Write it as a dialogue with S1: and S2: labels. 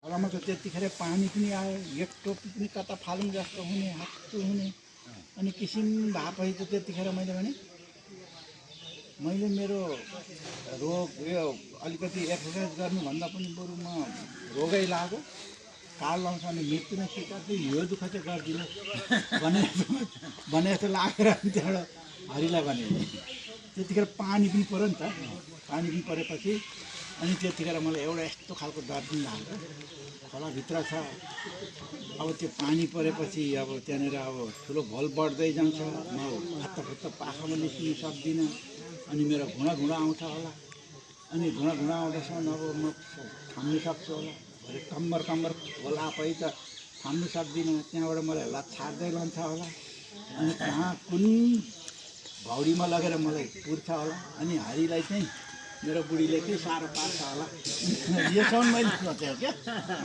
S1: खोलामा त त्यतिखेर पानी पनि आयो, एक टोपी पनि कता फालुङ जस्तो हुने, हात्तु हुने। अनि किसिम भएपछि त त्यतिखेर मैले भने मैले मेरो रोग यो अलिकति एक्सर्साइज गर्नुभन्दा पनि बरु म रोगै लाग्यो, काल लाउँछ भने मृत्यु नै स्वीकार्छु, यो दुःख चाहिँ गर्दिनँ भने जस्तो लागेर त्यहाँबाट हरिलाई भने त्यतिखेर पानी पनि पऱ्यो नि त। पानी पनि परेपछि अनि त्यतिखेर मलाई एउटा यस्तो खालको डर पनि लाग्यो, खोलाभित्र छ, अब त्यो पानी परेपछि अब त्यहाँनिर अब ठुलो भल बढ्दै जान्छ, म हत्तफुत्त पाखामा निस्किनु सक्दिनँ, अनि मेरो घुँडा आउँछ होला, अनि घुँडा आउँदासम्म अब म थाम्नु सक्छु होला, भरे कम्मर होला पै त थाम्नु सक्दिनँ, त्यहाँबाट मलाई छाड्दै लान्छ होला, अनि कहाँ कुन भौडीमा लगेर मलाई पुर्छ होला, अनि हरिलाई चाहिँ मेरो बुढीले के साह्रो पार्छ होला, योसम्म मैले सोचेँ क्या।